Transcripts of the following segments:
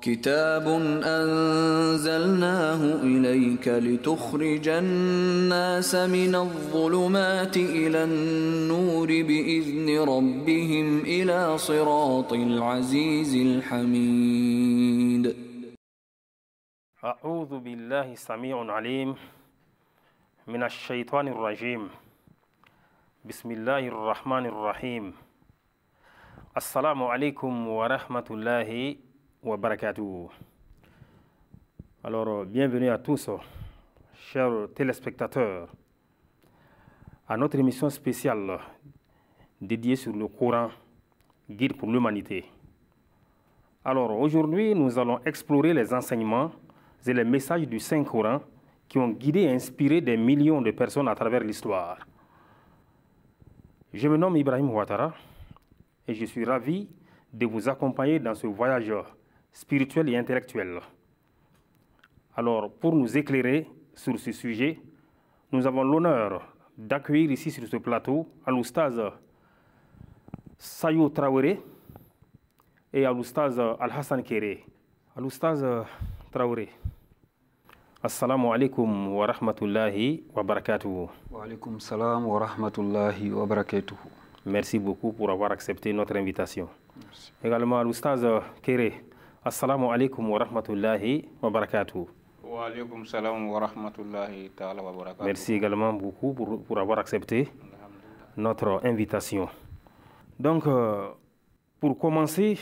كتاب أنزلناه إليك لتخرج الناس من الظلمات إلى النور بإذن ربهم إلى صراط العزيز الحميد. أعوذ بالله السميع العليم من الشيطان الرجيم. بسم الله الرحمن الرحيم. السلام عليكم ورحمة الله وبركاته. Alors, bienvenue à tous, chers téléspectateurs, à notre émission spéciale dédiée sur le Coran, guide pour l'humanité. Alors, aujourd'hui, nous allons explorer les enseignements et les messages du Saint-Coran qui ont guidé et inspiré des millions de personnes à travers l'histoire. Je me nomme Ibrahim Ouattara et je suis ravi de vous accompagner dans ce voyage spirituel et intellectuel. Alors, pour nous éclairer sur ce sujet, nous avons l'honneur d'accueillir ici sur ce plateau Al-Oustaz Sayou Traoré et Al-Oustaz Al-Hassan Kéré. Al-Oustaz Traoré. Assalamu alaikum wa rahmatullahi wa barakatuhu. Wa alaikum salam wa rahmatullahi wa barakatuhu. Merci beaucoup pour avoir accepté notre invitation. Merci. Également Al-Oustaz Kéré. Assalamu alaikum wa rahmatullahi wa barakatuhu. Wa alaikum salam wa rahmatullahi ta'ala wa barakatuhu. Merci également beaucoup pour avoir accepté notre invitation. Donc, pour commencer,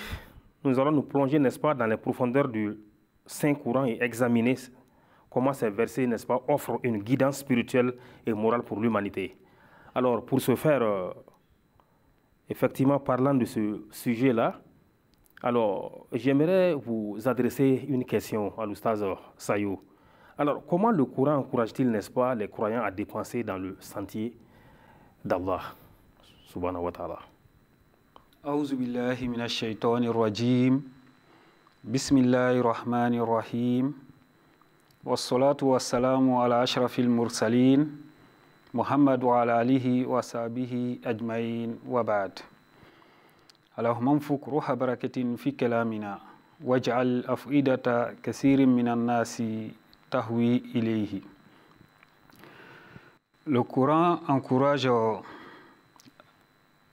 nous allons nous plonger, n'est-ce pas, dans les profondeurs du Saint-Coran et examiner comment ces versets, n'est-ce pas, offrent une guidance spirituelle et morale pour l'humanité. Alors, pour ce faire, effectivement, parlant de ce sujet-là, alors, j'aimerais vous adresser une question à l'Oustaz Sayou. Alors, comment le Coran encourage-t-il, n'est-ce pas, les croyants à dépenser dans le sentier d'Allah, subhanahu wa ta'ala? A'udhu billahi minash shaitanir rajim. Bismillahir rahmanir rahim. Wassalatu wassalamu ala ashrafil mursalin. Muhammad wa ala alihi wa sahbihi ajmain wa ba'd. اللهم انفق روح بركة في كلامنا واجعل أفئدة كثير من الناس تهوي إليه. Le Coran encourage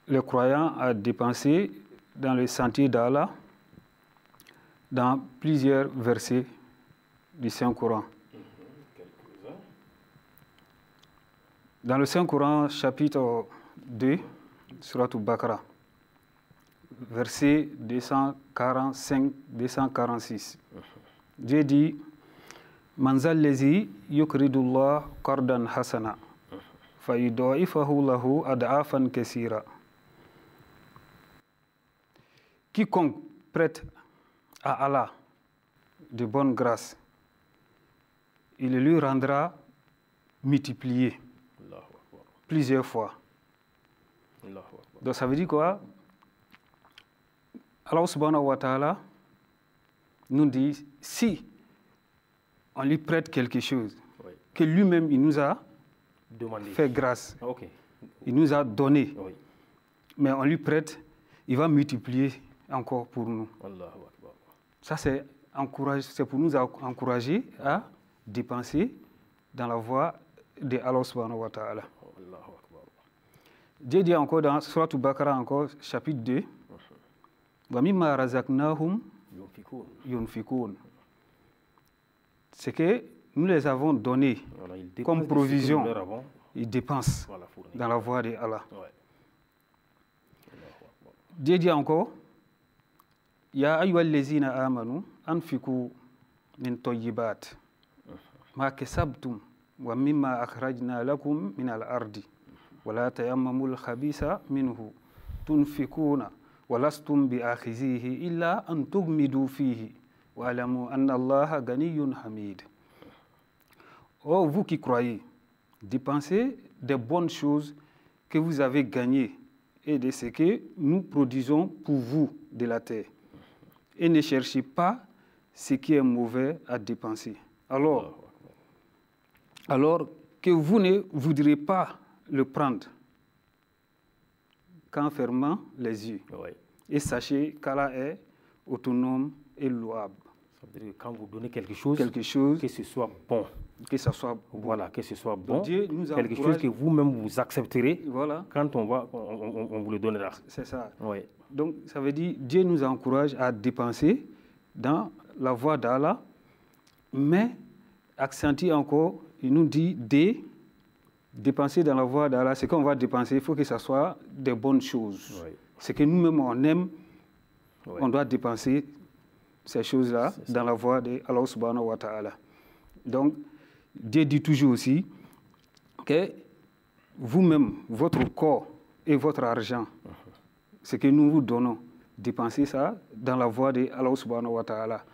les croyants à dépenser dans le sentier d'Allah dans plusieurs versets du Saint-Coran. Dans le Saint-Coran, chapitre 2, Surat Al-Baqarah, verset 245-246. Dieu dit: Manzal lezi yukridullah qardan hasana fa yudaifahu lahu ad'afan kassira. Quiconque prête à Allah de bonne grâce, il le lui rendra multiplié plusieurs fois. Donc ça veut dire quoi? Allah subhanahu wa ta'ala nous dit, si on lui prête quelque chose, oui, que lui-même il nous a fait grâce, okay, il nous a donné, oui, mais on lui prête, il va multiplier encore pour nous. Ça c'est pour nous encourager à dépenser dans la voie de Allah subhanahu wa ta'ala. Dieu dit encore dans Surat Al-Baqarah, encore chapitre 2, وَمِمَّا رَزَقْنَاهُمْ يُنْفِقُونَ. C'est que nous les avons donnés comme provision, ils dépensent dans la voie de Allah. Dieu dit encore: Ya ayyuhallazina amanu anfiqu min tayyibat ma kasabtum wa mimma akhrajna lakum min al-ardi wa la tayammamul khabisa minhu tunfiquna walastum bi akhizihi illa an tugmidu fihi wa alamu anna Allah ganiyyun hamid. Oh, vous qui croyez, dépensez des bonnes choses que vous avez gagnées et de ce que nous produisons pour vous de la terre. Et ne cherchez pas ce qui est mauvais à dépenser. Alors que vous ne voudrez pas le prendre qu'en fermant les yeux. Oui. Et sachez qu'Allah est autonome et louable. veut dire que quand vous donnez quelque chose, que ce soit bon. Que ça soit bon. Voilà, que ce soit bon. Dieu nous quelque chose que vous-même vous accepterez. Voilà. Quand on vous le donnera. C'est ça. Oui. Donc, ça veut dire Dieu nous encourage à dépenser dans la voie d'Allah, mais accentue encore, il nous dit dépenser dans la voie d'Allah, ce qu'on va dépenser, il faut que ce soit des bonnes choses. Oui. Ce que nous-mêmes on aime, oui. On doit dépenser ces choses-là dans la voie d'Allah subhanahu wa ta'ala. Donc, Dieu dit toujours aussi que vous-même, votre corps et votre argent, ce que nous vous donnons, dépensez ça dans la voie d'Allah subhanahu wa ta'ala,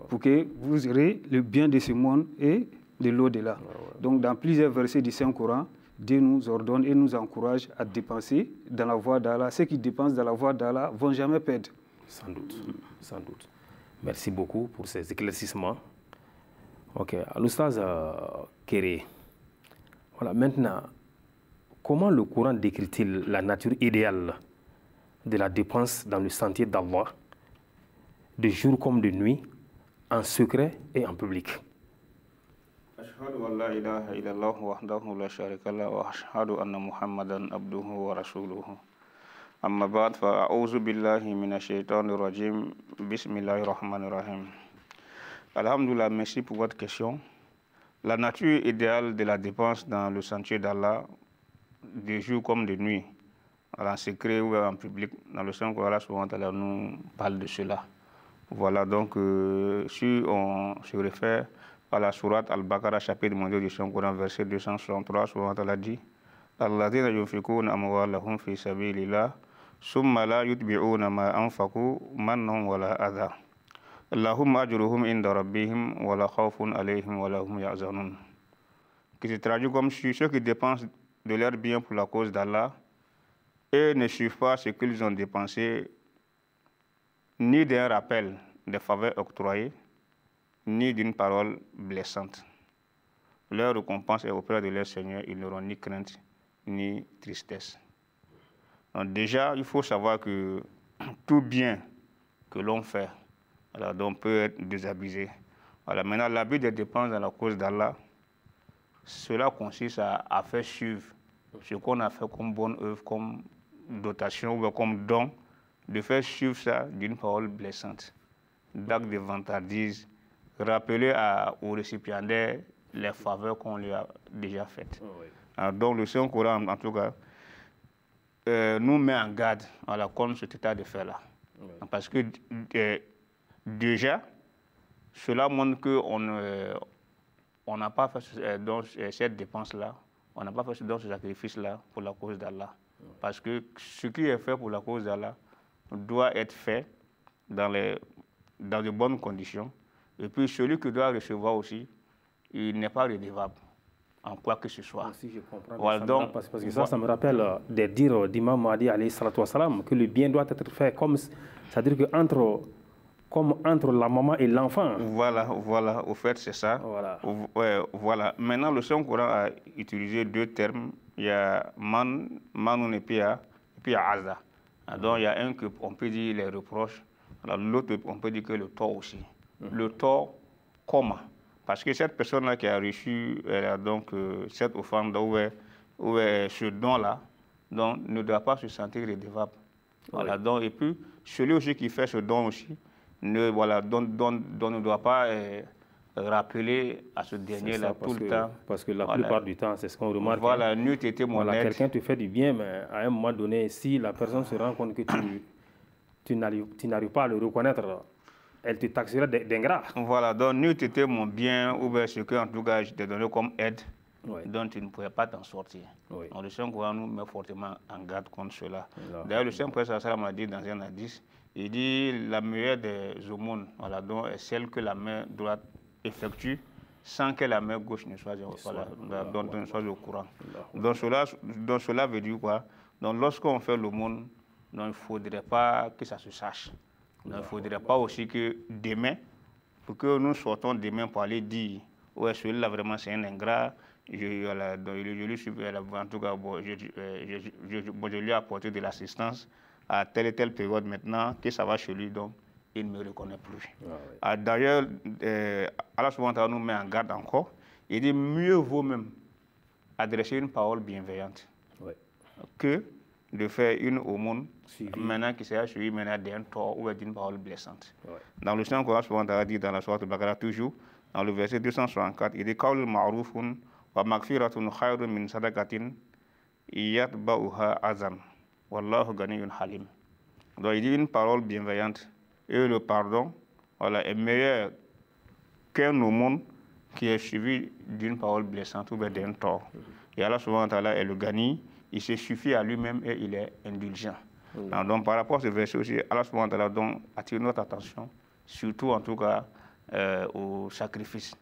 pour que vous aurez le bien de ce monde et de l'au-delà. Donc, dans plusieurs versets du Saint-Coran, Dieu nous ordonne et nous encourage à dépenser dans la voie d'Allah. Ceux qui dépensent dans la voie d'Allah ne vont jamais perdre. Sans doute, sans doute. Merci beaucoup pour ces éclaircissements. Ok, Al-Oustaz Kéré, voilà, maintenant, comment le Coran décrit-il la nature idéale de la dépense dans le sentier d'Allah, de jour comme de nuit, en secret et en public? أشهد أن لا إله إلا الله وحده لا شريك له وأشهد أن محمدا عبده ورسوله أما بعد فأعوذ بالله من الشيطان الرجيم بسم الله الرحمن الرحيم. Alhamdulillah, merci pour votre question. La nature idéale de la dépense dans le sentier d'Allah, de jour comme de nuit, en secret ou en public, dans le sens où Allah souvent nous parle de cela. Voilà, donc si on se réfère à la sourate Al-Baqarah, chapitre 2 du Saint-Coran, verset 263, souvent Allah dit Alladhina yunfikuna amwalahum fi sabilillah summa la yutbi'una ma anfaqu mannan wala adha. Allahumma ajruhum inda rabbihim wala khawfun alayhim wala hum yahzanun. Qui se traduit comme ceux qui dépensent de leur bien pour la cause d'Allah et ne suivent pas ce qu'ils ont dépensé, ni d'un rappel des faveurs octroyées, ni d'une parole blessante. Leur récompense est auprès de leur Seigneur, ils n'auront ni crainte ni tristesse. Donc déjà, il faut savoir que tout bien que l'on fait, voilà, donc peut être désabusé. Voilà. Maintenant, l'habit des dépenses dans la cause d'Allah, cela consiste à faire suivre ce qu'on a fait comme bonne œuvre, comme dotation ou comme don, de faire suivre ça d'une parole blessante, d'actes de vantardise, rappeler aux récipiendaires les faveurs qu'on lui a déjà faites. Oh oui. Alors, donc le Saint-Coran, en tout cas, nous met en garde contre cet état de fait-là. Oui. Parce que déjà, cela montre qu'on n'a pas fait cette dépense-là, on n'a pas fait ce sacrifice-là pour la cause d'Allah. Oui. Parce que ce qui est fait pour la cause d'Allah doit être fait dans de bonnes conditions. Et puis celui qui doit recevoir aussi, il n'est pas redevable en quoi que ce soit. Si je comprends, voilà, donc, parce que ça me rappelle des dires d'Imam Mahdi alayhi salatu wassalam, que le bien doit être fait comme, c'est-à-dire que entre la maman et l'enfant. Voilà, au fait c'est ça. Voilà. Voilà. Maintenant le Saint-Coran a utilisé deux termes, il y a manun et puis il y a aza. Donc il y a un qu'on peut dire les reproches, l'autre on peut dire que le tort aussi. Le tort, comment? Parce que cette personne-là qui a reçu donc, cette offrande ou ce don-là, donc, ne doit pas se sentir redevable. Voilà, donc, et puis, celui aussi qui fait ce don aussi, ne doit pas rappeler à ce dernier-là tout le temps. Parce que la plupart du temps, c'est ce qu'on remarque. Voilà, n'eût été mon aide. Quelqu'un te fait du bien, mais à un moment donné, si la personne se rend compte que tu n'arrives pas à le reconnaître, elle te taxera d'ingrat. Voilà, donc n'eût été mon bien ou bien ce que, en tout cas, je t'ai donné comme aide, oui. Donc tu ne pourrais pas t'en sortir. Oui. Donc le Saint-Coran nous met fortement en garde contre cela. D'ailleurs, le Saint-Prophète m'a dit dans un hadith, il dit la meilleure des aumônes, voilà, donc est celle que la main droite effectue sans que la main gauche ne soit, ne soit au courant. Donc cela veut dire quoi? Donc lorsqu'on fait l'aumône, il ne faudrait pas que ça se sache. Il ne faudrait pas aussi que demain, pour que nous sortons demain pour aller dire, ouais, celui-là vraiment c'est un ingrat, je lui suis, en tout cas, je lui ai apporté de l'assistance à telle et telle période maintenant, que ça va chez lui, donc il ne me reconnaît plus. D'ailleurs, Allah subhanahu wa ta'ala nous met en garde encore. Il dit mieux vaut même adresser une parole bienveillante que de faire une aumône maintenant qui sera suivie maintenant d'un tort ou d'une parole blessante. Dans le sens qu'Allah subhanahu wa ta'ala dit dans la sourate Al-Baqarah toujours, dans le verset 264, il dit Qawlun ma'rufun wa maghfiratun khayrun min sadaqatin yatba'uha azan. Wallahu ganiyyun halim. Donc il dit une parole bienveillante et le pardon est meilleur qu'un aumône qui est suivi d'une parole blessante ou d'un tort. Et Allah subhanahu wa ta'ala est le gani, il se suffit à lui-même et il est indulgent. Donc par rapport à ce verset aussi, Allah subhanahu wa ta'ala attire notre attention, surtout en tout cas au sacrifice.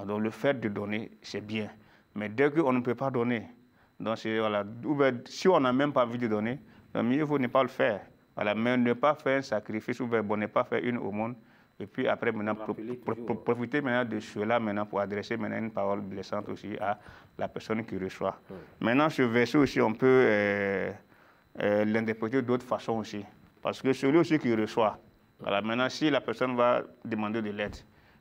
Donc le fait de donner, c'est bien. Mais dès qu'on ne peut pas donner, donc si on n'a même pas envie de donner, mieux vaut ne pas le faire. Mais ne pas faire un sacrifice ou ne pas faire une aumône. Et puis après, maintenant, profiter maintenant de cela maintenant pour adresser maintenant une parole blessante aussi à la personne qui reçoit. Maintenant, ce verset aussi, on peut l'interpréter d'autres façons aussi. Parce que celui aussi qui reçoit, maintenant, si la personne va demander de l'aide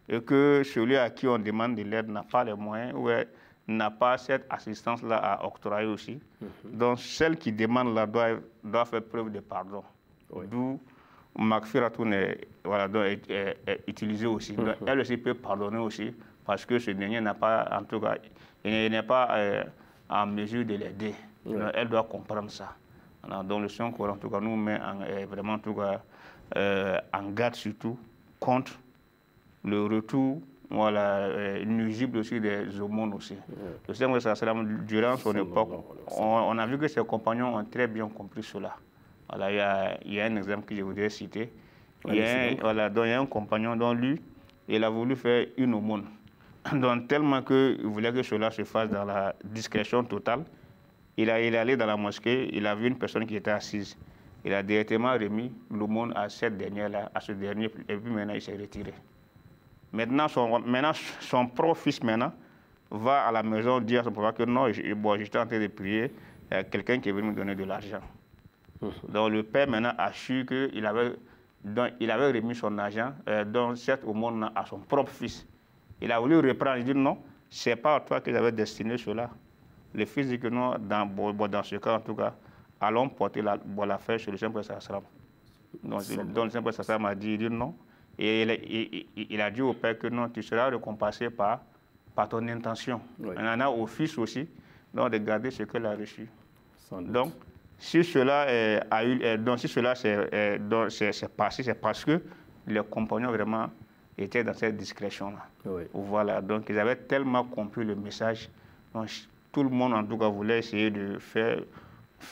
et que celui à qui on demande de l'aide n'a pas les moyens ou n'a pas cette assistance-là à octroyer aussi, donc celle qui demande là doit faire preuve de pardon. D'où Maghfiratun est utilisé aussi. Donc, elle aussi peut pardonner aussi parce que ce dernier n'a pas, en tout cas, il n'est pas en mesure de l'aider. Elle doit comprendre ça. Alors, donc le Saint-Coran, en tout cas, nous met vraiment en tout cas, en garde surtout contre le retour nuisible aussi des aumônes aussi. Le Seigneur, durant son époque, on a vu que ses compagnons ont très bien compris cela. Voilà, il y a un exemple que je voudrais citer. Il y a un compagnon dont lui, il a voulu faire une aumône. Donc, tellement qu'il voulait que cela se fasse dans la discrétion totale, il est allé dans la mosquée, il a vu une personne qui était assise. Il a directement remis l'aumône à cette dernière-là, à ce dernier, et puis maintenant il s'est retiré. Maintenant, son propre fils maintenant va à la maison dire à son papa que non, j'étais en train de prier, il y a quelqu'un qui est venu me donner de l'argent. Donc le père maintenant a su qu'il avait remis son argent dans cette aumône à son propre fils. Il a voulu reprendre, il dit non, c'est pas à toi que j'avais destiné cela. Le fils dit que non, dans ce cas en tout cas, allons porter l'affaire chez le Saint-Prophète Sallam. Donc le Saint-Prophète Sallam a dit non. Et il a dit au père que non, tu seras récompensé par ton intention. Maintenant au fils aussi, donc de garder ce qu'il a reçu. Donc si cela s'est passé, c'est parce que les compagnons vraiment étaient dans cette discrétion-là. Voilà, donc ils avaient tellement compris le message. Donc, tout le monde en tout cas voulait essayer de faire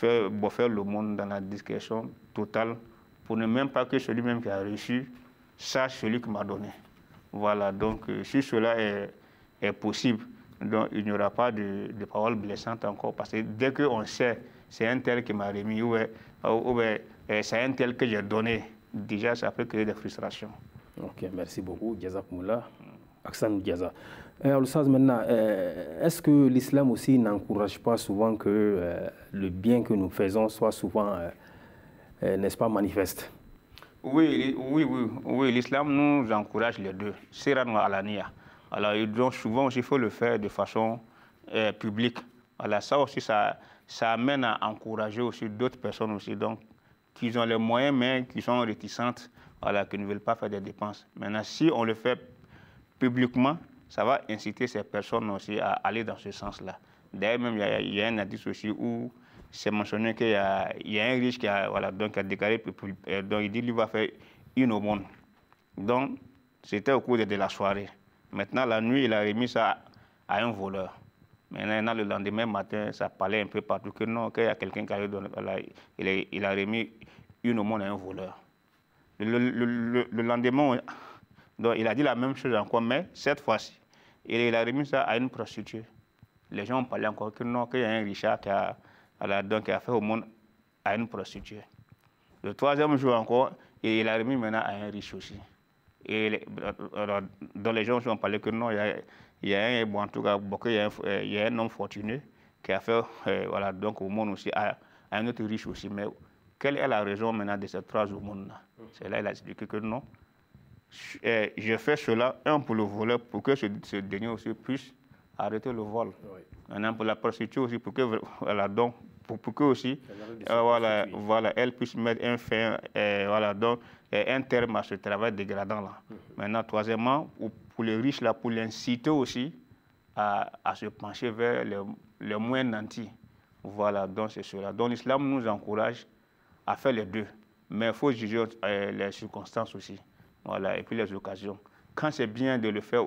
le monde dans la discrétion totale pour ne même pas que celui-même qui a reçu sache celui qui m'a donné. Voilà, donc si cela est possible, donc il n'y aura pas de paroles blessantes encore parce que dès qu'on sait c'est un tel qui m'a remis ou c'est un tel que j'ai donné, déjà ça peut créer des frustrations. Ok, merci beaucoup, Jazakumullah. Aksan Jaza. Maintenant, est-ce que l'islam aussi n'encourage pas souvent que le bien que nous faisons soit souvent, n'est-ce pas, manifeste? Oui, l'islam nous encourage les deux. Siran wa alaniya. Alors, donc souvent aussi, il faut le faire de façon publique. Alors, ça aussi, ça amène à encourager aussi d'autres personnes aussi, donc, qui ont les moyens, mais qui sont réticentes, voilà, qui ne veulent pas faire des dépenses. Maintenant, si on le fait publiquement, ça va inciter ces personnes aussi à aller dans ce sens-là. D'ailleurs, même, il y a un hadith aussi où c'est mentionné qu'il y a un riche qui a déclaré, donc il dit qu'il va faire une aumône. Donc, c'était au cours de la soirée. Maintenant, la nuit, il a remis ça à un voleur. Maintenant, le lendemain matin, ça parlait un peu partout que non, qu'il y a quelqu'un qui a donné, il a remis une aumône à un voleur. Le lendemain, donc, il a dit la même chose encore, mais cette fois-ci, il a remis ça à une prostituée. Les gens ont parlé encore que non, qu'il y a un richard qui a fait aumône à une prostituée. Le troisième jour encore, il a remis maintenant à un riche aussi. Et dans les gens ont parlé que non, il y a un homme fortuné qui a fait aumône aussi à un autre riche aussi. Mais quelle est la raison maintenant de ces 3 aumônes-là? C'est là il a expliqué que non. Je fais cela, un pour le voleur, pour que ce dernier aussi puisse arrêter le vol. Oui. Maintenant, pour la prostituée aussi, pour que, voilà, donc, pour que aussi, voilà, elle puisse mettre un fin, voilà, donc, un terme à ce travail dégradant-là. Maintenant, troisièmement, pour les riches, là, pour l'inciter aussi à se pencher vers les moins nantis. Voilà, donc c'est cela. Donc l'islam nous encourage à faire les deux. Mais il faut juger les circonstances aussi. Voilà, et puis les occasions. Quand c'est bien de le faire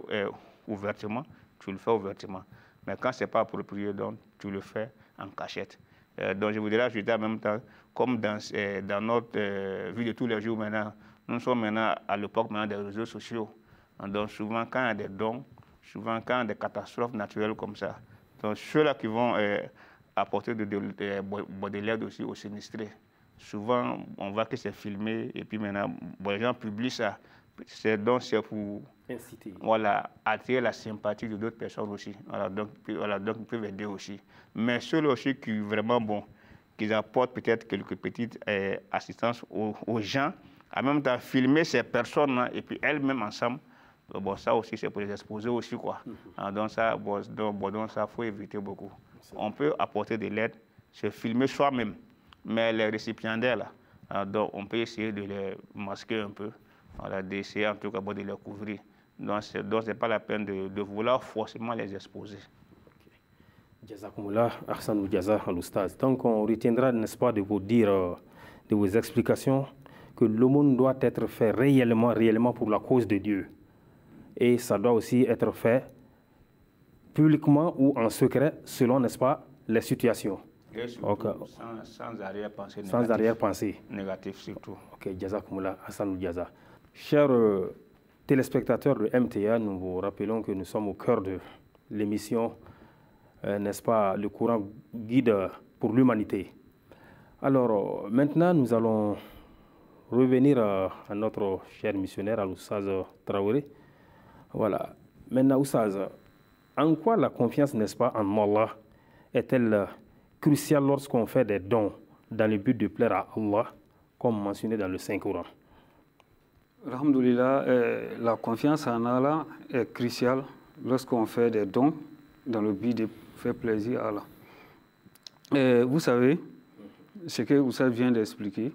ouvertement, tu le fais ouvertement. Mais quand ce n'est pas approprié, donc tu le fais en cachette. Donc je voudrais ajouter en même temps, comme dans notre vie de tous les jours maintenant, nous sommes maintenant à l'époque des réseaux sociaux. Donc souvent quand il y a des dons, souvent quand il y a des catastrophes naturelles comme ça, donc ceux-là qui vont apporter de l'aide aussi aux sinistrés, souvent on voit que c'est filmé et puis maintenant les gens publient ça. C'est pour inciter. Voilà, attirer la sympathie de d'autres personnes aussi. Voilà, donc ils peuvent aider aussi. Mais ceux aussi qui vraiment qu'ils apportent peut-être quelques petites assistances aux gens, en même temps filmer ces personnes-là et puis elles-mêmes ensemble. Bon, ça aussi c'est pour les exposer aussi quoi. Donc ça, faut éviter beaucoup. On peut apporter de l'aide, se filmer soi-même, mais les récipiendaires là, donc on peut essayer de les masquer un peu. Voilà, d'essayer en tout cas de les couvrir. Donc, ce n'est pas la peine de vouloir forcément les exposer. Jazakumullah, Ahsan Jaza al-Oustaz. Donc, on retiendra, n'est-ce pas, de vous dire, de vos explications, que l'aumône doit être fait réellement pour la cause de Dieu. Et ça doit aussi être fait publiquement ou en secret, selon, n'est-ce pas, les situations. Et surtout, sans arrière-pensée. Sans arrière-pensée. Négatif surtout. Ok, Jazakumullah, Ahsan Jaza. Chers téléspectateurs de MTA, nous vous rappelons que nous sommes au cœur de l'émission, n'est-ce pas, le courant guide pour l'humanité. Alors, maintenant, nous allons revenir à notre cher missionnaire, à l'Oustaz Traoré. Voilà. Maintenant, Oustaz, en quoi la confiance, n'est-ce pas, en Allah est-elle cruciale lorsqu'on fait des dons dans le but de plaire à Allah, comme mentionné dans le Saint-Coran? Alhamdulillah, la confiance en Allah est cruciale lorsqu'on fait des dons dans le but de faire plaisir à Allah. Vous savez, ce que Oussad vient d'expliquer,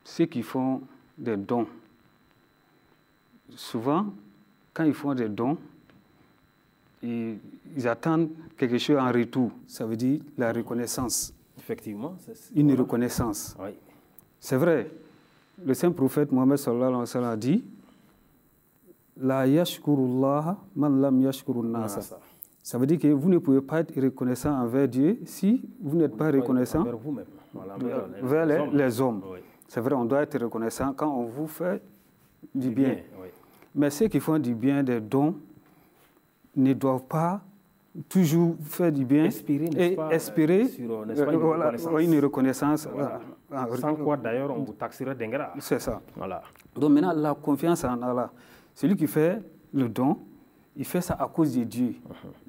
ceux qui font des dons, souvent, quand ils font des dons, ils attendent quelque chose en retour. Ça veut dire la reconnaissance. Effectivement. Une reconnaissance. Oui. C'est vrai. Le saint prophète Mohammed sallallahu alayhi wa sallam a dit La yashkurullah man lam yashkurun nasa. Ça veut dire que vous ne pouvez pas être reconnaissant envers Dieu si vous n'êtes pas reconnaissant envers vous-même, envers les hommes. Oui. C'est vrai, on doit être reconnaissant quand on vous fait du bien. Oui. Mais ceux qui font du bien, des dons, ne doivent pas toujours faire du bien et espérer sur, une reconnaissance. Voilà. Sans quoi d'ailleurs on vous taxerait d'ingrat. C'est ça. Voilà. Donc maintenant, la confiance en Allah, celui qui fait le don, il fait ça à cause de Dieu.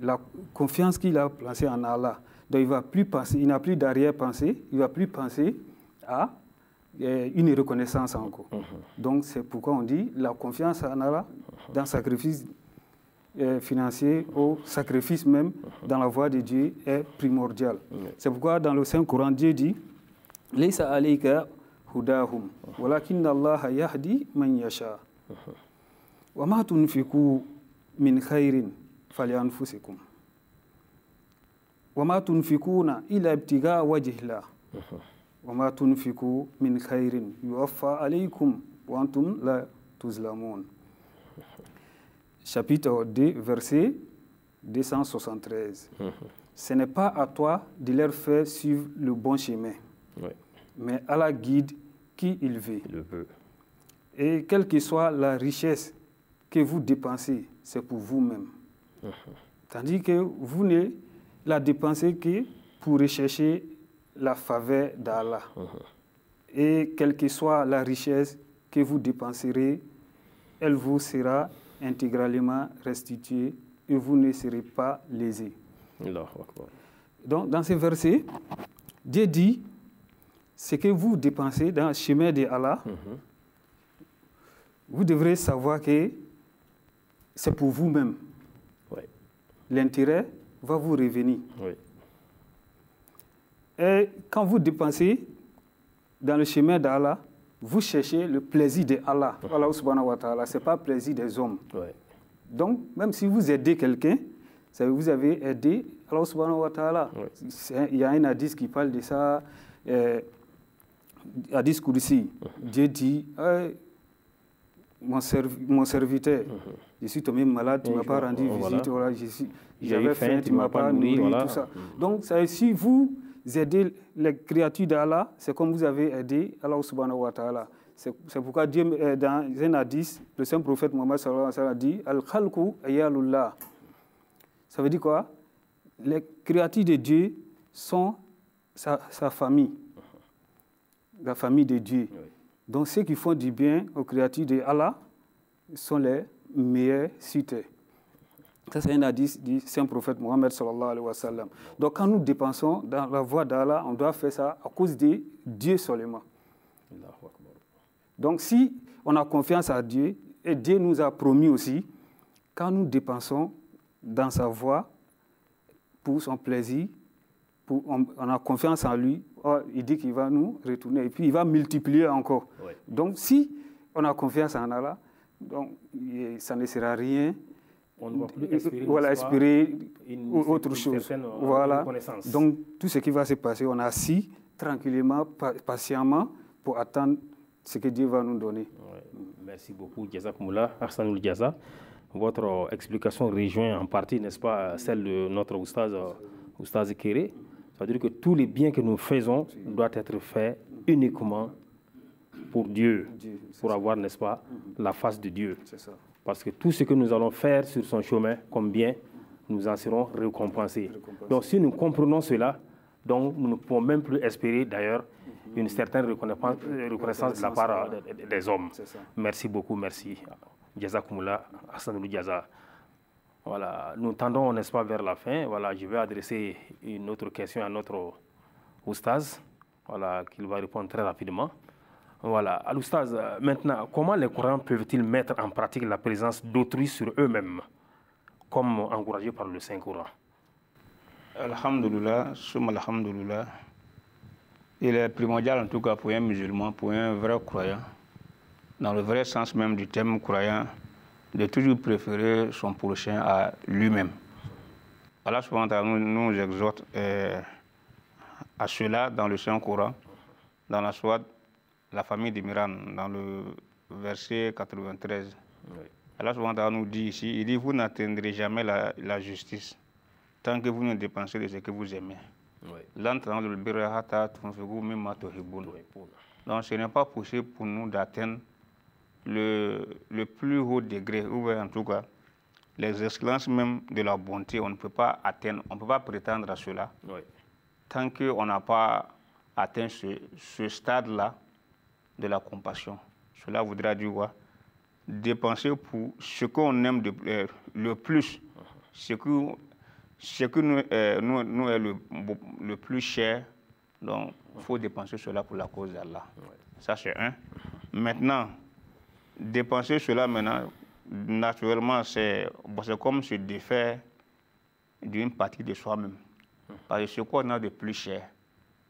La confiance qu'il a placée en Allah. Donc il va plus penser, il n'a plus d'arrière-pensée, il ne va plus penser à une reconnaissance encore. Donc c'est pourquoi on dit la confiance en Allah dans le sacrifice financier au sacrifice même dans la voie de Dieu est primordial. C'est pourquoi dans le Saint-Coran, Dieu dit Laysa alayka hudahum walakinna Allah yahdi man yasha. Wa ma tunfiqu min khairin falyanfusikum. Wa ma tunfiquna illa ibtigaa wajhillah. Wa ma tunfiqu min khairin yuwaffa alaykum wa antum la tuzlamun. Chapitre 2, verset 273. Ce n'est pas à toi de leur faire suivre le bon chemin, mais à la guide qui il veut. Et quelle que soit la richesse que vous dépensez, c'est pour vous-même. Tandis que vous ne la dépensez que pour rechercher la faveur d'Allah. Et quelle que soit la richesse que vous dépenserez, elle vous sera intégralement restituée et vous ne serez pas lésés. Donc, dans ces versets, Dieu dit ce que vous dépensez dans le chemin de Allah, vous devrez savoir que c'est pour vous-même. Ouais. L'intérêt va vous revenir. Ouais. Et quand vous dépensez dans le chemin d'Allah, vous cherchez le plaisir de Allah. Allah subhanahu wa ta'ala, ce n'est pas le plaisir des hommes. Ouais. Donc, même si vous aidez quelqu'un, vous avez aidé Allah subhanahu wa ta'ala. Ouais. Il y a un hadith qui parle de ça, hadith Qudsi. Dieu dit, mon serviteur, je suis tombé malade, tu ne m'as pas rendu visite, voilà, j'avais faim, tu ne m'as pas nourri, voilà. Tout ça. Donc, si vous aidez les créatures d'Allah, c'est comme vous avez aidé Allah subhanahu wa ta'ala. C'est pourquoi Dieu, dans un hadith, le saint prophète Mohammed sallallahu alayhi wa sallam dit « Al-Khalqu ayalullah ». Ça veut dire quoi? Les créatures de Dieu sont sa famille, la famille de Dieu. Oui. Donc ceux qui font du bien aux créatures de Allah sont les meilleurs sur terre. Ça, c'est un hadith du saint prophète Mohammed sallallahu alayhi wa sallam. Donc quand nous dépensons dans la voie d'Allah, on doit faire ça à cause de Dieu seulement. Donc si on a confiance à Dieu, et Dieu nous a promis aussi, quand nous dépensons dans sa voie, pour son plaisir, on a confiance en lui, il dit qu'il va nous retourner et puis il va multiplier encore. Ouais. Donc si on a confiance en Allah, donc, ça ne sert à rien. On ne va plus espérer, espérer autre chose. Voilà. Donc tout ce qui va se passer, on a assis tranquillement, patiemment pour attendre ce que Dieu va nous donner. Ouais. Merci beaucoup, Jazakumullah, Ahsanul Jaza. Votre explication rejoint en partie, n'est-ce pas, celle de notre Oustaz Kéré. C'est-à-dire que tous les biens que nous faisons doivent être faits uniquement pour Dieu, pour avoir, n'est-ce pas, la face de Dieu. Parce que tout ce que nous allons faire sur son chemin comme bien, nous en serons récompensés. Donc si nous comprenons cela, donc nous ne pouvons même plus espérer d'ailleurs une certaine reconnaissance de la part des hommes. Merci beaucoup, merci. Jazakumullah, Hassanul Jaza. Voilà, nous tendons, n'est-ce pas, vers la fin. Voilà, je vais adresser une autre question à notre oustaz, voilà, qu'il va répondre très rapidement. Voilà, à l'oustaz, maintenant, comment les croyants peuvent-ils mettre en pratique la présence d'autrui sur eux-mêmes, comme encouragé par le Saint-Coran? Alhamdulillah, summa alhamdulillah. Il est primordial, en tout cas, pour un musulman, pour un vrai croyant, dans le vrai sens même du terme croyant, de toujours préférer son prochain à lui-même. Allah subhanahu wa ta'ala nous exhorte à cela dans le Saint-Coran, dans la sourate La famille d'Imran, dans le verset 93. Oui. Allah subhanahu wa ta'ala nous dit ici, il dit, vous n'atteindrez jamais la justice tant que vous ne dépensez de ce que vous aimez. Donc ce n'est pas possible pour nous d'atteindre le plus haut degré, ou en tout cas les excellences même de la bonté. On ne peut pas atteindre, on ne peut pas prétendre à cela tant qu'on n'a pas atteint ce stade-là de la compassion. Cela voudra dire quoi? Dépenser pour ce qu'on aime le plus, ce que nous est le plus cher. Donc il faut dépenser cela pour la cause d'Allah. Ça c'est un. Maintenant, dépenser cela maintenant, naturellement, c'est comme se défaire d'une partie de soi-même. Parce que ce qu'on a de plus cher,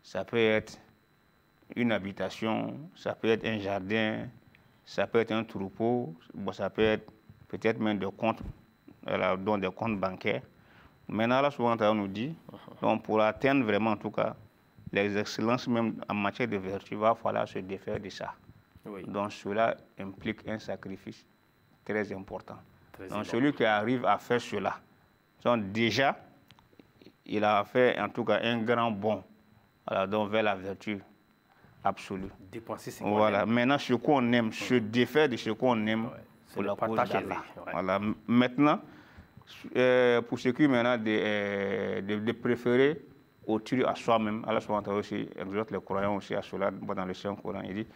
ça peut être une habitation, ça peut être un jardin, ça peut être un troupeau, ça peut être peut-être même des comptes, dont des comptes bancaires. Maintenant, là, souvent, on nous dit, donc pour atteindre vraiment, en tout cas, les excellences même en matière de vertu, il va falloir se défaire de ça. Oui. Donc cela implique un sacrifice très important. Donc celui qui arrive à faire cela, donc déjà, il a fait en tout cas un grand bond, voilà, donc vers la vertu absolue. Dépenser, voilà. Maintenant, ce qu'on aime, se défaire de ce qu'on aime pour la cause d'Allah. Voilà. Maintenant, pour ce qui est maintenant de préférer autrui à soi-même, Allah subhanahu wa ta'ala aussi exhorte les croyants aussi à cela dans le Saint-Coran. Il dit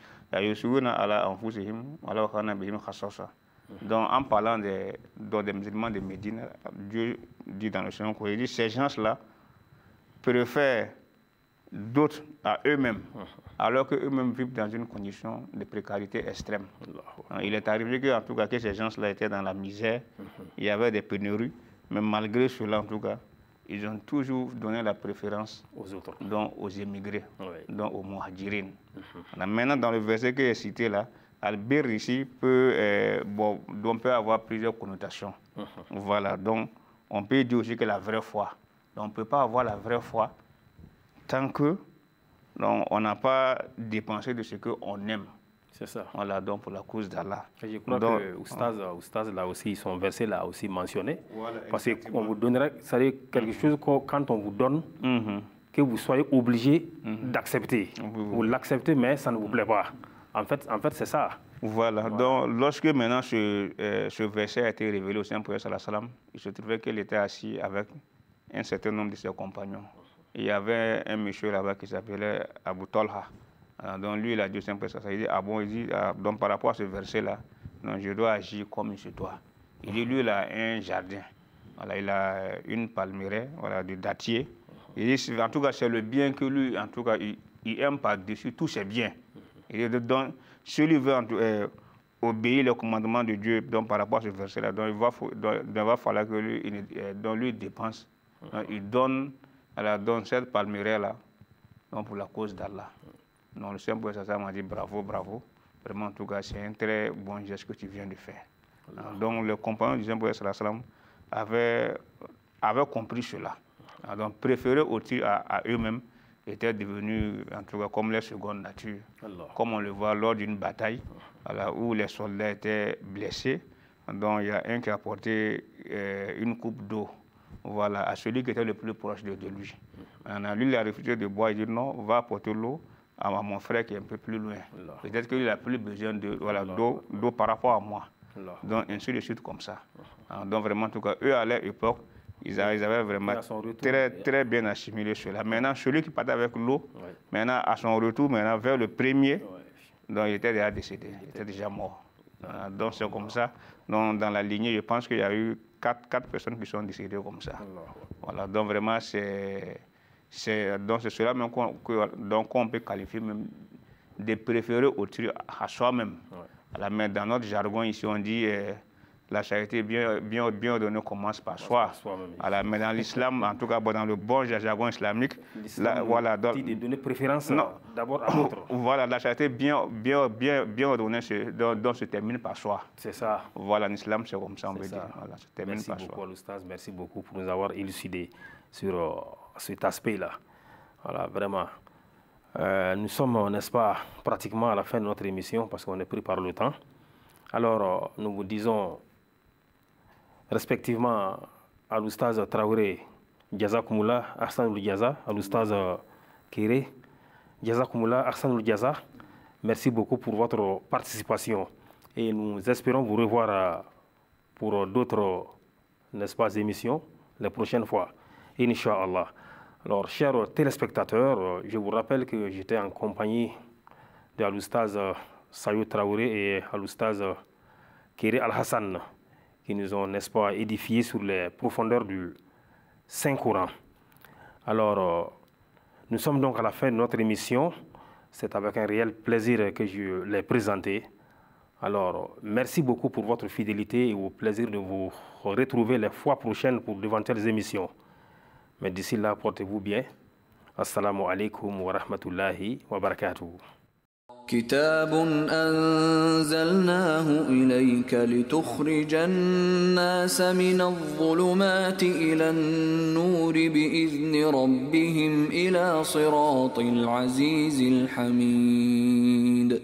donc en parlant des musulmans de Médine, Dieu dit dans le Saint-Coran, il dit ces gens-là préfèrent d'autres à eux-mêmes, alors qu'eux-mêmes vivent dans une condition de précarité extrême. Il est arrivé que, en tout cas, que ces gens-là étaient dans la misère, il y avait des pénuries, mais malgré cela, en tout cas, ils ont toujours donné la préférence aux autres, donc aux émigrés, donc aux muhajirines. Maintenant, dans le verset que j'ai cité là, Al-Bir ici peut avoir plusieurs connotations. Voilà, donc on peut dire aussi que la vraie foi. Donc, on ne peut pas avoir la vraie foi tant que donc, on n'a pas dépensé de ce qu'on aime. C'est ça. Voilà, donc pour la cause d'Allah. Je crois que Oustaz, là aussi, son verset là aussi mentionné. Voilà, parce qu'on vous donnerait, c'est quelque chose que, quand on vous donne, que vous soyez obligé d'accepter. Vous l'acceptez, mais ça ne vous plaît pas. En fait c'est ça. Voilà, donc lorsque maintenant ce verset a été révélé au Saint-Prophète sallallahu alayhi wa sallam, il se trouvait qu'il était assis avec un certain nombre de ses compagnons. Il y avait un monsieur là-bas qui s'appelait Abu Talha. Donc lui, il a dit au Saint-Prophète, il dit, donc par rapport à ce verset-là, je dois agir comme monsieur toi. Il dit, lui, il a un jardin. Voilà, il a une palmeraie, voilà, de dattier. Il dit, en tout cas, c'est le bien que lui, en tout cas, il aime par-dessus tous ses biens. Il dit, donc, si lui veut obéir le commandement de Dieu, donc par rapport à ce verset-là, donc il va falloir que lui dépense. Donc, il donne cette palmeraie-là pour la cause d'Allah. Donc le Saint-Prophète m'a dit bravo, bravo. Vraiment, en tout cas, c'est un très bon geste que tu viens de faire. Donc le compagnon du Saint-Prophète avait compris cela. Donc préférer au-dessus à eux-mêmes était devenu, en tout cas, comme leur seconde nature. Comme on le voit lors d'une bataille où les soldats étaient blessés. Donc il y a un qui a apporté une coupe d'eau, voilà, à celui qui était le plus proche de lui. Lui, il a refusé de boire. Il dit non, va apporter l'eau à mon frère qui est un peu plus loin. Peut-être qu'il a plus besoin d'eau par rapport à moi. Donc ainsi de suite comme ça. Donc vraiment, en tout cas, eux à leur époque, ils avaient vraiment très bien assimilé cela. Maintenant, celui qui partait avec l'eau, maintenant à son retour, maintenant vers le premier, donc il était déjà décédé, il était déjà mort. Donc c'est comme ça. Donc dans la lignée, je pense qu'il y a eu quatre personnes qui sont décédées comme ça. Voilà, donc vraiment c'est cela même qu'on peut qualifier même de préférer au-dessus à soi-même. Mais dans notre jargon ici, on dit la charité bien ordonnée commence par soi. Mais dans l'islam, en tout cas dans le bon jargon islamique, voilà, de donner préférence d'abord à l'autre. Voilà, la charité bien ordonnée se termine par soi. C'est ça. Voilà, en islam, c'est comme ça, on veut dire. Voilà, se termine merci par beaucoup, soi. Al-Oustaz. Merci beaucoup pour nous avoir élucidé sur cet aspect-là. Voilà, vraiment. Nous sommes, n'est-ce pas, pratiquement à la fin de notre émission parce qu'on est pris par le temps. Alors, nous vous disons respectivement à l'Oustaz Traoré, Jazakumullah, Ahsanul Jaza, à l'Oustaz Kéré, Jazakumullah, Ahsanul Jaza. Merci beaucoup pour votre participation et nous espérons vous revoir pour d'autres, n'est-ce pas, émissions les prochaines fois, Inch'Allah. Alors, chers téléspectateurs, je vous rappelle que j'étais en compagnie de l'Oustaz Sayou Traoré et l'Oustaz Kéré Al-Hassan, qui nous ont, n'est-ce pas, édifiés sur les profondeurs du Saint-Coran. Alors, nous sommes donc à la fin de notre émission. C'est avec un réel plaisir que je l'ai présenté. Alors, merci beaucoup pour votre fidélité et au plaisir de vous retrouver les fois prochaines pour d'éventuelles émissions. Mais d'ici là, portez-vous bien. Assalamu alaikum wa rahmatullahi wa barakatuh. كتاب أنزلناه إليك لتخرج الناس من الظلمات إلى النور بإذن ربهم إلى صراط العزيز الحميد